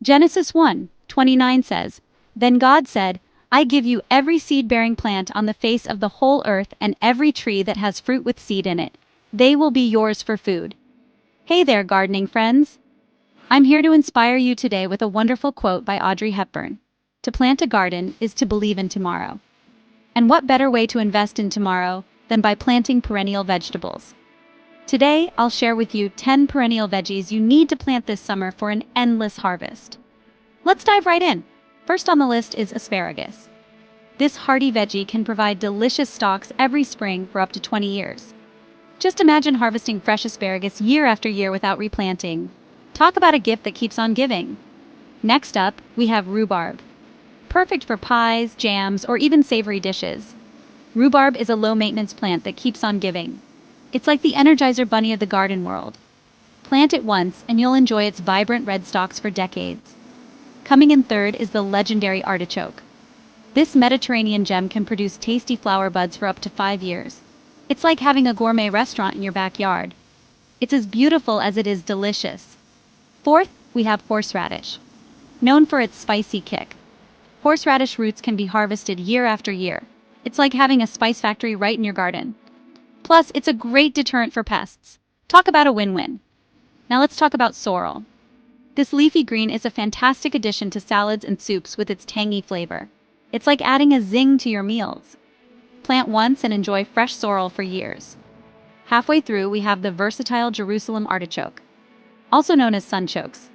Genesis 1:29 says, "Then God said, I give you every seed-bearing plant on the face of the whole earth and every tree that has fruit with seed in it. They will be yours for food." Hey there, gardening friends! I'm here to inspire you today with a wonderful quote by Audrey Hepburn. To plant a garden is to believe in tomorrow. And what better way to invest in tomorrow than by planting perennial vegetables? Today, I'll share with you 10 perennial veggies you need to plant this summer for an endless harvest. Let's dive right in. First on the list is asparagus. This hardy veggie can provide delicious stalks every spring for up to 20 years. Just imagine harvesting fresh asparagus year after year without replanting. Talk about a gift that keeps on giving. Next up, we have rhubarb. Perfect for pies, jams, or even savory dishes. Rhubarb is a low-maintenance plant that keeps on giving. It's like the Energizer Bunny of the garden world. Plant it once and you'll enjoy its vibrant red stalks for decades. Coming in third is the legendary artichoke. This Mediterranean gem can produce tasty flower buds for up to 5 years. It's like having a gourmet restaurant in your backyard. It's as beautiful as it is delicious. Fourth, we have horseradish. Known for its spicy kick, horseradish roots can be harvested year after year. It's like having a spice factory right in your garden. Plus, it's a great deterrent for pests. Talk about a win-win. Now let's talk about sorrel. This leafy green is a fantastic addition to salads and soups with its tangy flavor. It's like adding a zing to your meals. Plant once and enjoy fresh sorrel for years. Halfway through, we have the versatile Jerusalem artichoke, also known as sunchokes.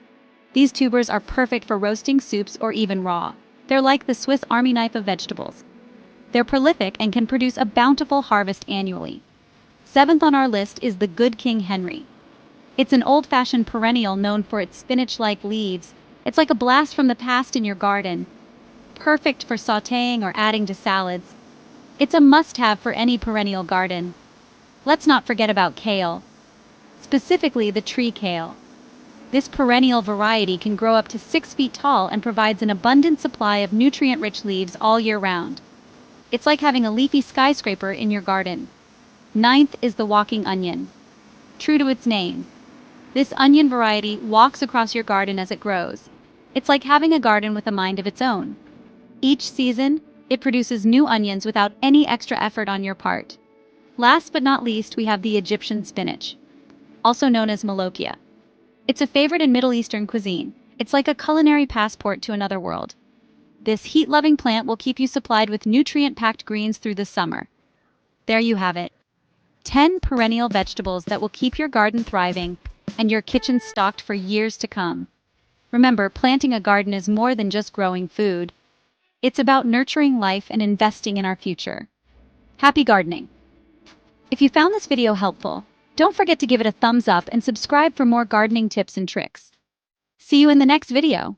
These tubers are perfect for roasting soups or even raw. They're like the Swiss Army knife of vegetables. They're prolific and can produce a bountiful harvest annually. Seventh on our list is the Good King Henry. It's an old-fashioned perennial known for its spinach-like leaves. It's like a blast from the past in your garden. Perfect for sautéing or adding to salads. It's a must-have for any perennial garden. Let's not forget about kale, specifically the tree kale. This perennial variety can grow up to 6 feet tall and provides an abundant supply of nutrient-rich leaves all year round. It's like having a leafy skyscraper in your garden. Ninth is the walking onion. True to its name, this onion variety walks across your garden as it grows. It's like having a garden with a mind of its own. Each season, it produces new onions without any extra effort on your part. Last but not least, we have the Egyptian spinach, also known as molokia. It's a favorite in Middle Eastern cuisine. It's like a culinary passport to another world. This heat-loving plant will keep you supplied with nutrient-packed greens through the summer. There you have it. 10 perennial vegetables that will keep your garden thriving and your kitchen stocked for years to come. Remember, planting a garden is more than just growing food. It's about nurturing life and investing in our future. Happy gardening! If you found this video helpful, don't forget to give it a thumbs up and subscribe for more gardening tips and tricks. See you in the next video.